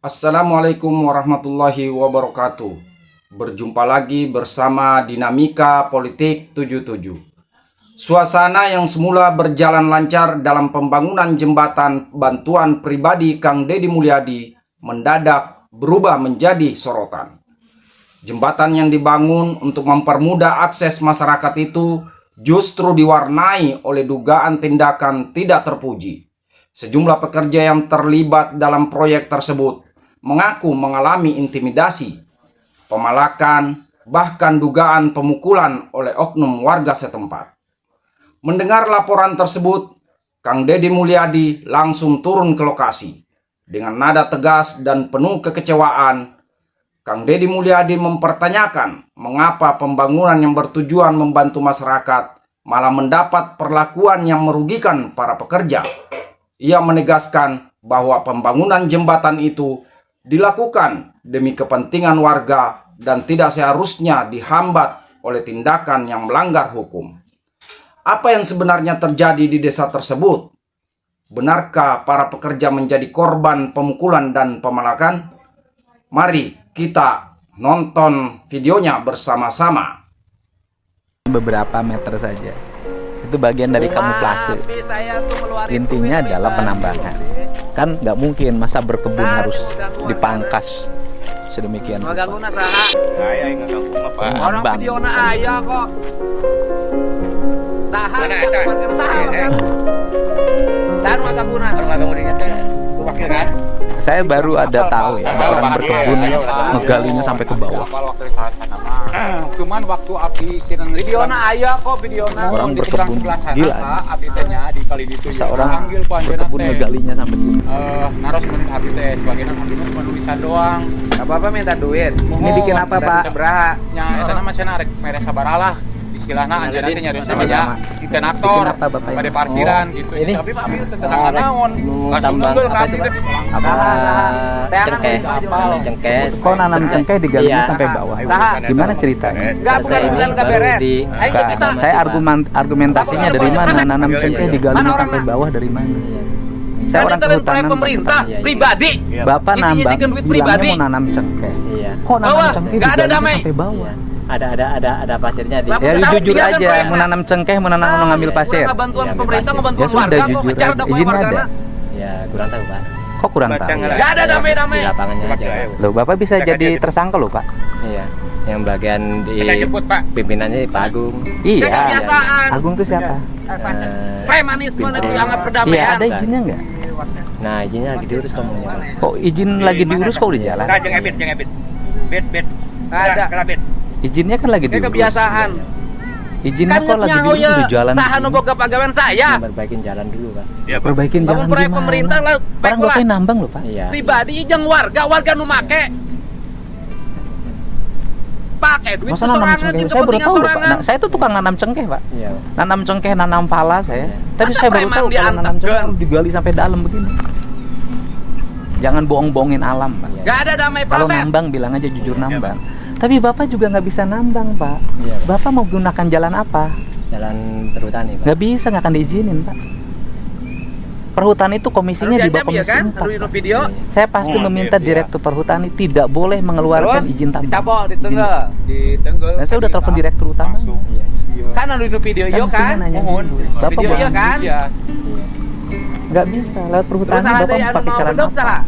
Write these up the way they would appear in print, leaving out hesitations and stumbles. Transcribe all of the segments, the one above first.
Assalamualaikum warahmatullahi wabarakatuh. Berjumpa lagi bersama Dinamika Politik 77. Suasana yang semula berjalan lancar dalam pembangunan jembatan bantuan pribadi Kang Deddy Mulyadi mendadak berubah menjadi sorotan. Jembatan yang dibangun untuk mempermudah akses masyarakat itu justru diwarnai oleh dugaan tindakan tidak terpuji. Sejumlah pekerja yang terlibat dalam proyek tersebut mengaku mengalami intimidasi, pemalakan, bahkan dugaan pemukulan oleh oknum warga setempat. Mendengar laporan tersebut, Kang Deddy Mulyadi langsung turun ke lokasi. Dengan nada tegas dan penuh kekecewaan, Kang Deddy Mulyadi mempertanyakan mengapa pembangunan yang bertujuan membantu masyarakat malah mendapat perlakuan yang merugikan para pekerja. Ia menegaskan bahwa pembangunan jembatan itu dilakukan demi kepentingan warga dan tidak seharusnya dihambat oleh tindakan yang melanggar hukum. Apa yang sebenarnya terjadi di desa tersebut? Benarkah para pekerja menjadi korban pemukulan dan pemalakan? Mari kita nonton videonya bersama-sama. Beberapa meter saja. Itu bagian dari kamuflase. Intinya adalah penambangan. Kan nggak mungkin masa berkebun harus dipangkas sedemikian rupa. Saya yang ngeganggu mah Pak. Orang video na ayah kok. Tahan warga usaha kan. Tahan warga punan. Orang ngeganggu dia teh wakil kan? Saya baru ada tahu ya, ada orang berkebun ngegalinya sampai ke bawah. Waktu saat sana mah. Cuman waktu api sinan Video na ayah kok video na. Orang berkebun gila. Api tehnya di kali itu. Seorang berkebun ngegalinya sampai sini. Naros menit api teh sebagian api cuma tulisan doang. Apa-apa minta duit. Ini bikin apa, Pak? Seberapa? Nya eta mah cenah rek mere sabaralah. Istilahna anjeunna teh nyari namanya ikan aktor. Bikin apa, Bapak? Pada parkiran gitu. Ini? Tapi api teh tenang naon. Tambang apa itu, Pak? Apa cengkeh, cengkeh. Kok nanam cengkeh digalinya Iya. sampai bawah? Tahan. Gimana ceritanya? Enggak bukan urusan enggak beres. Ayo enggak bisa. Saya argumentasinya dari mana? Nanam cengkeh digalinya Mana sampai orangnya? bawah dari mana? Saya Kan orang itu proyek kehutanan. pemerintah Iya, iya. pribadi. Bapak Isinya nambang, sihkan duit bilangnya pribadi. mau nanam cengkeh. Iya. Kok nanam Bawah, cengkeh nggak ada digalinya damai. sampai bawah? Ada pasirnya di. Lah, Ya Sama jujur tinggalkan aja, proyeknya. mau nanam cengkeh, mau nanam mau ngambil pasir. Udah bantuan Iya, pemerintah pasir. ngebantuan Ya sudah, warga kok jujur ngejar aja. dakwah Izinnya warga. ada. Ya kurang tahu Pak. Kok kurang tahu? Nggak ada damai-damai. Di lapangannya aja. Pak. Loh, Bapak bisa Kita jadi kerja tersangka loh, Pak. Iya. Yang bagian di Kita jemput Pak. pimpinannya Pak Agung. Iya. Kebiasaan. Agung itu siapa? Premanisme itu dianggap Iya, perdamaian. ada izinnya nggak? Nah izinnya lagi diurus ngomongnya Pak. Kok izin lagi diurus kok udah jalan? Nah, jeung ebit. Bet. Nggak ada. Kelabit. Izinnya kan lagi Kayak diurus. kebiasaan. Izinnya Kan kok lagi nyaho diurus ya udah jalan. saha nu boga pagawean saya. Perbaikin jalan dulu Pak. Iya Pak. Perbaikin Kamu jalan proyek gimana? pemerintah lah Orang Bapak yang nambang loh, Pak. Iya. pribadi jeung warga nu make. Pakai duit Masa nanam sorangan cengkeh? di Saya baru kepentingan tahu loh, Pak. sorangan. Nah, saya tuh tukang nanam cengkeh, Pak. Iya. Nanam cengkeh, nanam pala saya. Iya. Tapi Masa saya baru preman tahu kalau nanam diantepkeun? cengkeh harus digali sampai dalam begini. Jangan bohong-bohongin alam, Pak. Iya. Gak ada damai Kalau proses. nambang bilang aja jujur nambang. Tapi Bapak juga nggak bisa nambang, Pak. Iya, Pak. Bapak mau gunakan jalan apa? Jalan perhutani Pak. Nggak bisa, nggak akan diizinin, Pak. Perhutani itu komisinya di bawah Diajak ya komisi kan? 4. Aduh video. Saya pasti meminta iya. direktur perhutani tidak boleh mengeluarkan izin tambang. Dicabok, Izin- ditenggel. Ditenggel. Dan saya udah telepon direktur utama. Langsung. Iya. Kan anu di video Kan yo mestinya kan. nanya Mohon. dulu. Bapak Video mau iya kan? Iya. nggak bisa lewat perhutani. Terus ada Bapak mau yang pakai mau cara bedok apa? salah.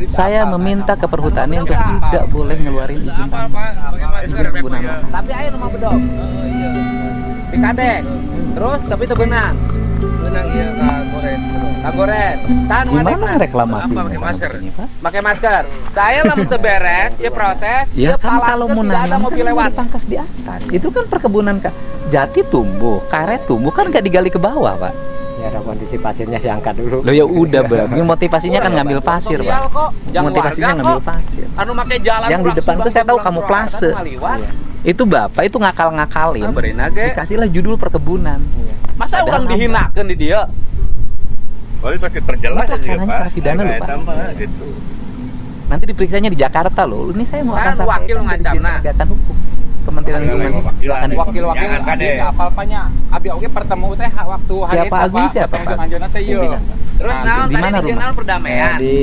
Saya meminta ke perhutani untuk tidak boleh ngeluarin izin tambang. Izin penggunaan lahan. Tapi ayo nu mau bedok. Di kadek. Terus tapi teu beunang. Benang iya Kak Kagores. Tahan Gimana ngadekna. reklamasi? Apa, pakai masker? Ini, Pak? Pakai masker. Saya lamun teu beres, ya proses. Ya kan palang kalau teu mau tidak ada nanam mobil kan lewat. dipangkas di atas. Itu kan perkebunan jati tumbuh, karet tumbuh kan nggak digali ke bawah, Pak. Ya ada kondisi pasirnya diangkat dulu. Loh ya udah berarti motivasinya kan ngambil pasir, Sosial Pak. kok. Yang Motivasinya warga ngambil kok. pasir. Anu make jalan Yang di kurang depan sumbang tuh saya tahu kurang kamuflase. kurang ngaliwat. Iya. Itu Bapak itu ngakal-ngakalin. Ah, bereuna ge. Dikasihlah judul perkebunan. Masa Padahal orang nambang. dihinakeun di dia? Boleh pakai terjelas Ini pelaksananya karena pidana loh, Pak. Gitu. Nanti diperiksanya di Jakarta loh. Ini saya mau Saya akan wakil sampaikan dari ngancamna. Dinas Penegakan Hukum. Kementerian Lingkungan Hidup akan disini. Wakil-wakil Jangan abi kade. apa-apanya. Abi oge pertemu teh waktu hari Siapa eta, Agung Pak. siapa, Ketemu Pak? jeung anjeunna teh ieu. Pimpinan, Pak. Terus Nah, naon di tadi mana di rumah? jurnal perdamaian. Di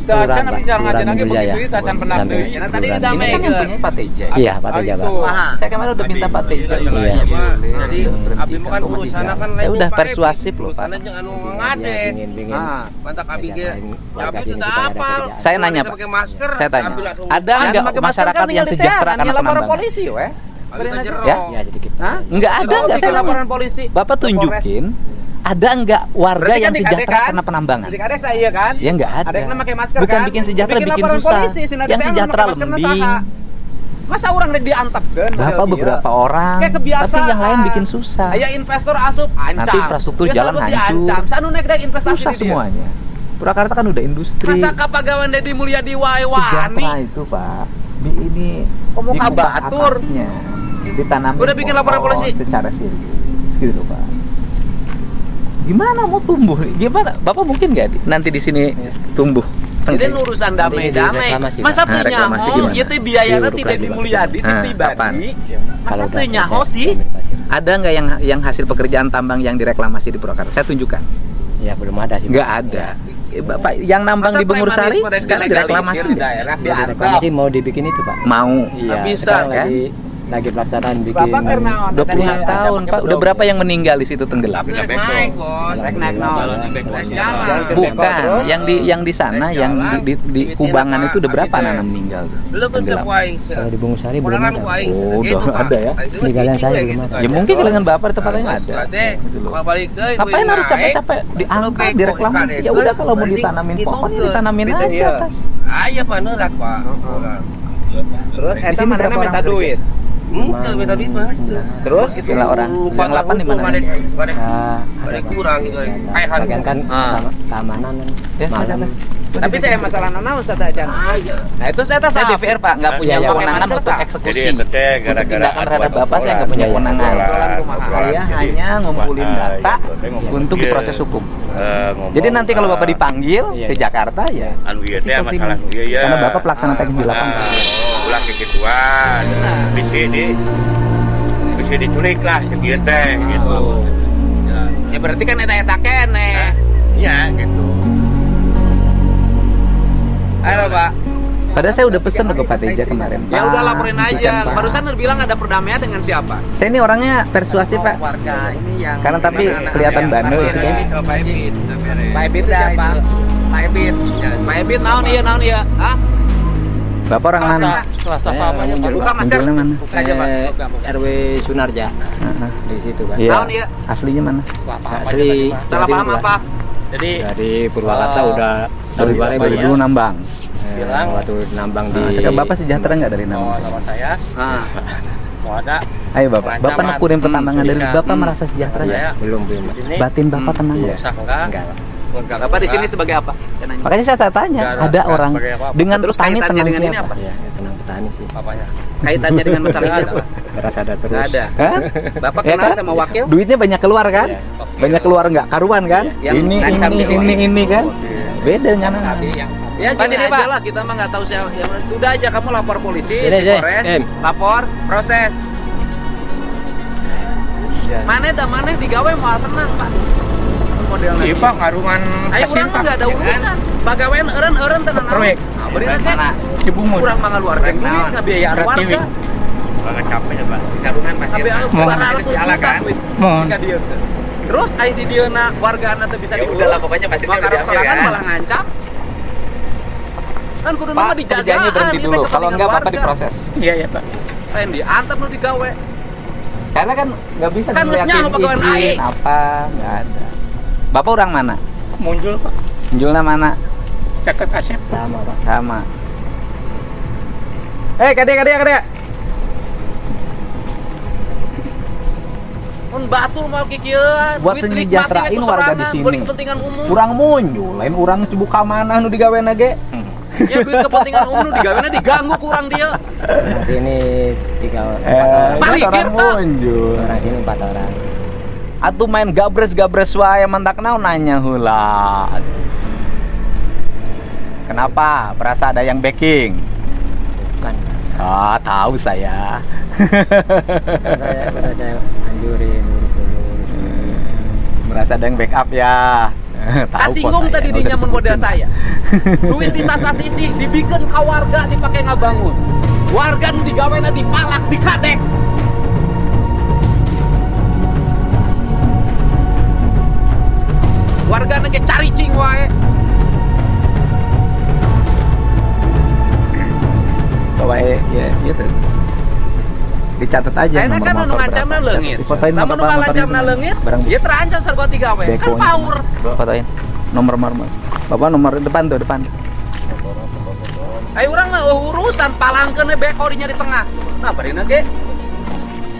Tacan nanti jalan aja lagi Burjaya. begitu itu tacan pernah Sampai beli. Nah, tadi kelurahan. damai Ini kan yang punya Pak Teja. Iya, Pak Teja, Pak. Saya kemarin udah minta Pak Teja. Iya. Jadi abi mah kan urusanna kan lain. Ya udah jeung Pak persuasif Ebi. loh, Pak. Urusanna jeung anu ngadek. Pingin Mantak abi ge. warga Abi sini itu tak supaya ada apal. kerjaan. Saya nanya, Pak. Pakai masker. Saya tanya, abi langsung ada nggak masyarakat yang sejahtera karena laporan penambangan? polisi weh. abi teh jero. Ya? Ya sedikit. Hah? Nggak ada, nggak Bikin saya laporan polisi. Bapak tunjukin, ada nggak warga Berarti kan yang di sejahtera Kadek, kan? karena penambangan? Di Kadek saya iya kan? Ya nggak ada. Ada yang pakai masker Bukan kan? bikin sejahtera, bikin laporan susah. polisi, si Nadita Yang sejahtera pakai masker na lembing. saha? Masa orang diantep kan? Bapak beberapa orang, Kayak kebiasaan. tapi yang lain bikin susah. Aya investor asup ancam. Nanti infrastruktur Biasa jalan lu hancur. diancam. Sanu naik dek investasi Susah di dia. semuanya. Purwakarta kan udah industri. Masa kapagawan Dedi Mulyadi wae wani? Sejahtera itu Pak. Ini Ngomong di kubah abatur. atasnya ditanam. Udah bikin laporan polisi? Secara serius, gitu Pak. Gimana mau tumbuh? Gimana? Bapak mungkin nggak nanti di sini tumbuh? Jadi Cengkeh? urusan Nanti damai-damai. direklamasi, Masa Pak. teu Nah, reklamasi nyaho gimana? ieu teh biayana Diuruk ti lagi, Dedi Pak. Mulyadi ti kapan? pribadi. Masa Kalau teu udah nyaho selesai, sih? ambil pasir. Ada nggak yang hasil pekerjaan tambang yang direklamasi di Purwakarta? Saya tunjukkan. Ya belum ada sih. Nggak Pak. ada. Bapak yang nambang Masa di Bungur Sari premanisme sekarang direklamasi di daerah Ya, diantep. reklamasi mau dibikin itu Pak. mau. Iya. bisa, sekarang kan? lagi pelaksanaan bikin. Bapak karena 20 tahun Pak. Udah berapa yang meninggal di situ tenggelam? Tapi naik, Bos. Naik naon? Jalan. Bukan, yang di sana yang di Kubangan itu udah berapa anak meninggal tuh? Lu kan Tenggelam. sepuai. Kalau di Bungusari belum Kurangan ada. kuai. Oh, udah ada ya? Di kalian saya belum ada. Ya mungkin dengan Bapak di tempatnya ada. Balik deui. Ngapain harus capek-capek diangkat, direklamasi? Ya udah kalau mau ditanamin pohon, ya ditanamin aja atas. Aya panerak, Pak. Terus Di eta sini mana berapa minta orang duit? Henteu beta duit mah. Terus gila orang yang 8 di mana? Badek Ah, badek kurang gitu. Kayak bagian kan sama keamanan Ya, malam. Tapi teh masalah naon Ustaz Acan? Nah itu saya Saya DPR Pak, nggak punya Iya, iya. kewenangan Pakai untuk masker, eksekusi. Jadi itu teh Untuk gara-gara tindakan terhadap buat Bapak saya nggak punya Iya, iya. kewenangan. Saya hanya ngumpulin Ah, data gitu. Saya untuk ngomong, diproses hukum. ngomong, Jadi nanti kalau Bapak dipanggil Iya, ke iya. Jakarta ya. anu ieu teh seperti masalah ini. nu ieu ya. Karena Bapak pelaksana teknis di lapangan. Ulah kekituan. Bisa diculik lah yang ieu teh gitu. Ya berarti kan eta kene. Iya gitu. Ayo Pak. Padahal saya udah pesen ke Pak Teja kemarin. Ya Pak, udah laporin hentikan, aja. Pak. Barusan udah bilang ada perdamaian dengan siapa? Saya ini orangnya persuasif Pak. warga ini yang Karena tapi kelihatan bandel sih. Pak Ebit. Pak Ebit siapa? Pak Ebit. Pak Ebit naon ieu? Hah? Bapak orang mana? Selasa Saya apa namanya? Buka masker. Munculnya mana? Aja Pak. RW Sunarja Heeh. di situ Pak. Iya. Naon ieu? Aslinya mana? Asli Salah Jawa paham Timur, apa? Pak. Jadi Dari Purwakarta udah Dari 2000 nambang. bilang waktu nambang di Nah, sekarang Bapak sejahtera nggak dari oh, nambang? sama saya Nah, mau ada Ayo Bapak, Bapak nekurin pertambangan dari Iya. Bapak merasa sejahtera nggak? saya belum di sini Batin Bapak tenang Iya. nggak? rusak enggak? enggak. Bapak di sini sebagai apa? Saya nanya. Makanya saya tanya, Nggak ada nggak orang sebagai apa-apa. dengan Terus petani kaitannya tenang dengan ini siapa? apa? Ya, tenang petani sih. Apanya? Kaitannya dengan masalah ini apa? Beras ada terus. Nggak ada. Kan? Bapak Ya kenal kan? sama wakil? Duitnya banyak keluar kan? Iya. Banyak keluar nggak? Karuan kan? Yang Ini ngancam di sini. ini kan? Beda dengan Ya Pas gini ini, aja Pak. lah, kita mah nggak tahu siapa. Ya, udah aja kamu lapor polisi, Ini di aja, Polres, Em. lapor, proses. Mana digawe mau tenang Pak. Modelnya. Iya Pak, ngarungan Ayo urang mah nggak ada urusan. Bagawean eureun tenang. Proyek. Nah, beri aja. Cibungur. Kurang mah ngaluarkeun duit ka biayaan warga. Banget capek ya, Pak. Karungan masih. Sampai Mohon. 200 juta duit. Mohon. Ka dieu teh. Terus ai di dieuna wargana teh bisa diurus. udahlah, pokoknya pasti Maka udah diambil, sorangan kan? malah ngancam. Kan kudu Pak, nama dijaga. kerjanya berhenti dulu. Kalau enggak Bapak diproses. Iya ya Pak. Lain diantep nu digawe. Karena kan nggak bisa Kan geus nyaho pegawai naik. apa, nggak ada. Bapak orang mana? Muncul Pak. Jualnya mana? Caket Asep. Sama Pak. Sama. Kadek. Mun batur mau kikieun, Buat menyejahterain warga di sini. Beli kepentingan umum. Kurang muncul, lain orang cibuka mana nu digawean ge. Ya duit kepentingan umum nu digawena diganggu kurang dia. Nah, sini 4 orang. Paling orang gitu. muncul. Orang sini 4 orang. Atuh main gabres wae mentak naon nanya heula. Kenapa? Berasa ada yang backing? Bukan. Ah, tahu saya. Saya anjurin urus dulu. Merasa ada yang backup ya. Tahu Kasinggung kok saya, tadi nggak dinya usah model disebutin. saya. Duit disasas isi dibikin ka warga dipakai ngabangun. Warga nu digawena dipalak dikadek. Warga nege caricing wae. Coba ya gitu. Dicatat aja Ayeuna kan nu ngancamna leungit. Difotoin Lamun nu ngalancamna leungit, ieu terancam sarua 3 we. Kan power. Fotoin. Nomor. Bapak nomor depan tuh, depan. Ayo urang mah urusan palangkeun beko dinya di tengah. Nah, barina ge.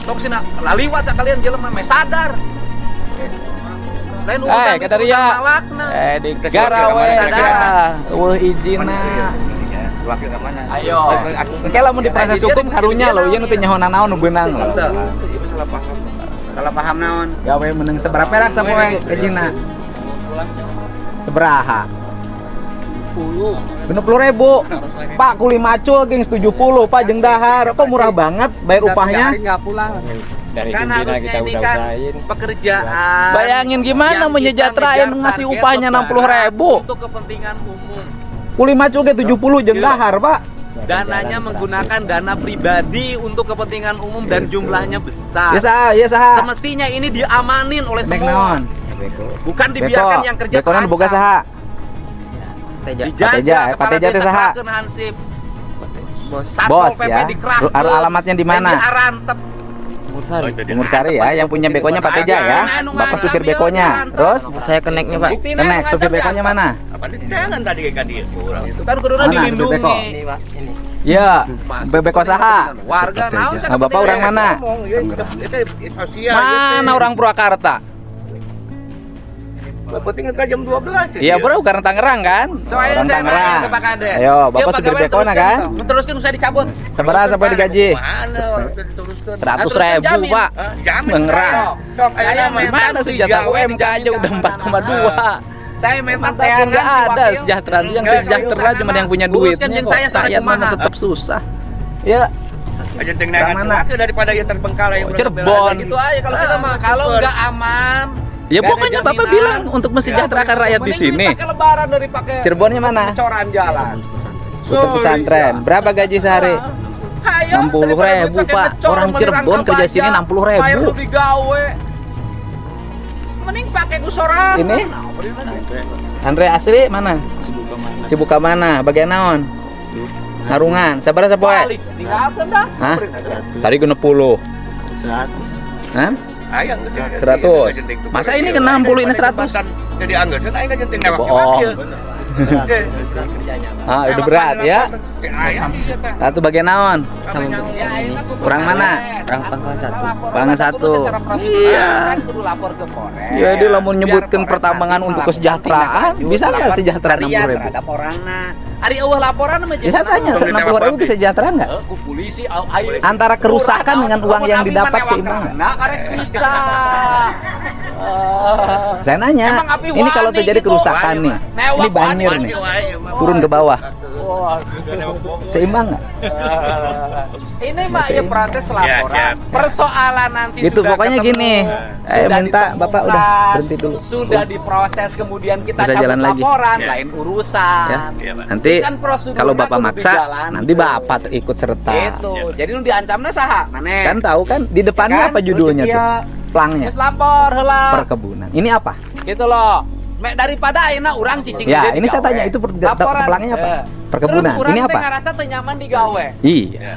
Tok sina laliwat sakalian jelema me sadar. Lain urusan Kadaria. malakna. Di garawe sadar. izina. Wakil ke mana? Ayo. Engke lamun di proses hukum karunya lo, ieu nu teu nyahonan naon nu beunang lo. Salah paham naon. Gawe meneng seberapa perak sapoe gajina? Seberaha? 60.000. Pak kuli macul geng 70, Pak jeung dahar. Kok murah banget bayar upahnya? Nggak pulang. Dari Kan pimpinan harusnya kita ini udah kan usahain. pekerjaan. Bayangin gimana yang menyejahterain kita ngasih target upahnya lebaran 60.000. untuk kepentingan umum. Kuli macul ge 70 jeung dahar, Pak. Dananya menggunakan dana pribadi untuk kepentingan umum dan jumlahnya besar. Ya saha. Semestinya ini diamanin oleh Nek semua. naon? Bukan dibiarkan yang kerja Bekonan boga saha? Dijaga Pak Teja teh saha? Hansip. Bos Satpol PP ya. dikerahkeun. Alamatnya di mana? Di Arantep. Umur Sari ya, yang punya bekonya Pak Teja ya. Bapak supir bekonya. Terus Saya keneknya, Pak. Buktina kenek ngancam supir bekonya apa? mana? Apa jangan tadi kayak dia kurang. Itu kan kuduna Mana, dilindungi. Beko? Ini, Pak. Ini. Ya, bebeko saha? Warga naon Nah, Bapak orang mana? Sosial. Mana orang Purwakarta? Penting ke jam 12 Iya, Bro, karena Tangerang kan? Soalnya Orang saya nanya Tangerang. ke Pak Kades. Ayo, Bapak supir bekona kan? Teruskan saya dicabut. Seberapa sampai digaji? Mana diteruskan? 100.000, Pak. Jamin. Tangerang. Sok Saya Gimana sejahtera UMK aja udah 4,2. Saya minta Tapi nggak ada kesejahteraan. Yang sejahtera cuma yang punya duitnya Uruskan jeung kok. saya sampai Rakyat mah kumaha. tetap susah. Ya, Aja tendangan mana? daripada dia terbengkalai. Cirebon. Gitu aja kalau kita mah kalau nggak aman. Ya nggak ada pokoknya Bapak jaminan. bilang untuk mensejahterakan rakyat di Mending sini. pakai lebaran dari pakai Cirebonnya mana? coran jalan. Untuk pesantren. Berapa gaji sehari? 60.000, Pak. Orang Cirebon kerja sini 60.000. Bayar lu digawe. Mending pakai gusoran. Ini? Andre asli mana? Cibuka mana? Bagian naon? Harungan. Sabar sapoe. Balik. Tinggalkan dah. Hah? Tadi 60. 100. Hah? Ayo 100. Masa ini ke 60 ini 100? Jadi anggap saya enggak jenting newak Bohong. Ah, udah berat ya. Satu bagian naon? Kurang mana? Kurang pangkalan 1. Pangkalan 1. Iya. Kan kudu lapor ke Polres. Ya dia lamun nyebutkan pertambangan untuk kesejahteraan, bisa nggak sejahtera 60.000? Terhadap orangna. Ari eueuh laporan mah Bisa tanya, 60.000 bisa sejahtera nggak? ku polisi ayo. Antara kerusakan dengan uang yang didapat seimbang nggak? Nah, karek bisa. Saya nanya, Emang api ini kalau wani terjadi gitu. kerusakan nih, Newak ini banjir wani, nih, turun ke bawah, seimbang nggak? Ini mah ya proses laporan. Persoalan nanti Gitu, sudah pokoknya ketemu, gini, sudah minta Bapak udah ditemukan, berhenti dulu. Sudah diproses kemudian kita Bisa cabut jalan lagi. laporan, Ya. lain urusan. Ya, nanti Kan prosedurnya kalau Bapak kudu maksa, dijalankan. nanti Bapak ikut serta. Gitu. Jadi nu diancamna saha? Maneh. Kan tahu kan di depannya Kan? apa judulnya Terus tuh? dia Plangnya, Geus lapor heula. perkebunan. Ini apa? Gitu loh. Mek daripada ayeuna urang cicing Ya, gede ini saya digawe. tanya, itu Laporan. pelangnya apa? Eh. Perkebunan. Terus urang Ini teh apa? ngarasa teu nyaman digawe. Iya.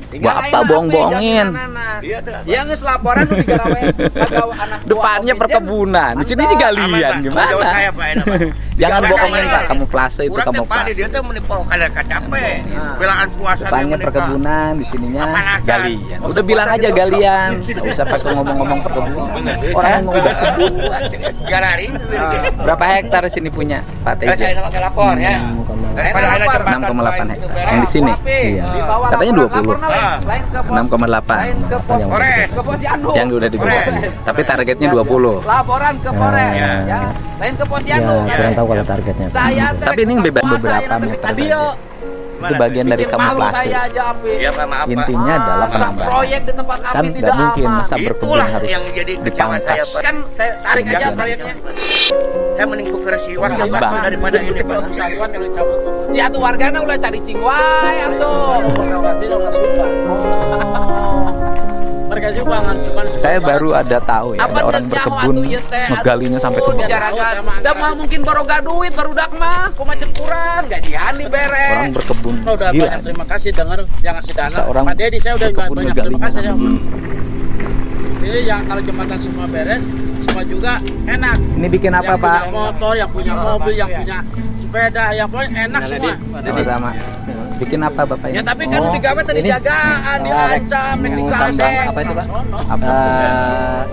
Tinggal Bapak ayeuna bohong-bohongin. HP jaminanana. Ya geus laporan nu digarawe kagawe anak buah Depannya Opi. perkebunan. Di sini juga galian gimana? Saya Pak enak, Pak. Jangan Jangan bohongin jangan. Pak, kamu plase itu Kurang kamu tepat plase. dia tuh menipol kada capek. Belaan puasa Depannya perkebunan, di sininya Apanasan. galian. Udah bilang aja galian. Enggak usah pakai ngomong-ngomong perkebunan. Orang yang mau berkebun. Galari. Berapa hektar di sini punya Pak Saya Teja? sama pakai lapor ya. Daripada ada jembatan 6,8 lain, hektar. beres. Yang di sini. Iya. Katanya 20. Lain ke pos. 6,8. Lain ke pos. Polres. Ke posyandu. Yang udah dibuat. Tapi targetnya 20. Laporan ke Polres. Ya. Ya. Lain ke posyandu. Kurang tahu kalau targetnya. Saya teh Tapi ini bebas kuasa beberapa ya, tapi meter ka dieu. Itu bagian dari Bikin malu kamuflase. saya aja, Api. Ya Pak, maaf Pak. Intinya adalah Masa penambangan. proyek di tempat Api Kan tidak nggak mungkin aman. masa berkebun Itulah harus yang jadi kecewa saya dipangkas. Pak. Kan saya tarik aja Jangan. proyeknya. Saya mending ke versi wakil Pak Bang. daripada ini Pak. Ya tuh wargana udah cari cingwai atuh. Saya baru ada tahu ya, ada orang berkebun ngegalinya sampai ke bawah. Dah mah mungkin baru gak duit baru dak mah, kok macet kurang, gajian nih beres. Orang berkebun Udah gila. banyak terima kasih dengar jangan si Dana. Seorang Pak Dedi saya udah berkebun banyak ngegalinya terima kasih ya. sampai Ini yang kalau jembatan semua beres, semua juga enak. Ini bikin apa Yang Pak? punya motor, yang punya mobil, yang punya sepeda, yang pokoknya enak semua. Sama-sama. Bikin apa Bapak Ya ini? tapi kan digawe tadi jagaan, diancam, nek digandeng. Apa itu Pak? Apa?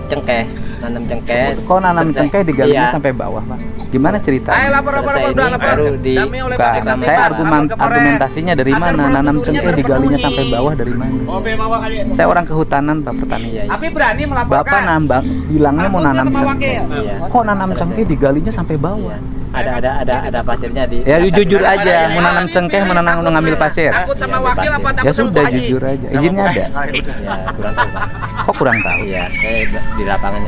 Cengkeh, nanam cengkeh. Kok nanam Selesai. cengkeh digalinya Iya. sampai bawah Pak? Gimana ceritanya? Ayo lapor Selesai udah ini lapor. baru di- Dami oleh Bukan, Bapak saya Lapor ke Polres. argumentasinya dari Agar mana? Nanam prosedurnya cengkeh digalinya terpenuhi. sampai bawah dari mana? Mobil mawar kali ya. Saya orang kehutanan Pak petani. Iya, iya. Tapi berani melaporkan. Bapak nambang bilangnya mau Takutnya nanam sama cengkeh. wakil. Iya. Kok nanam Selesai. cengkeh digalinya sampai bawah? Iya. Ada pasirnya di. Ya jujur aja, Iya, mau nanam iya, cengkeh, iya, mau nanam takut ngambil mah. pasir. Takut sama Iya, wakil pasir. apa takut Ya sama sudah Pak Haji? jujur aja. Izinnya ada. Ya kurang tahu Pak. Kok kurang tahu? Iya, saya di lapangan.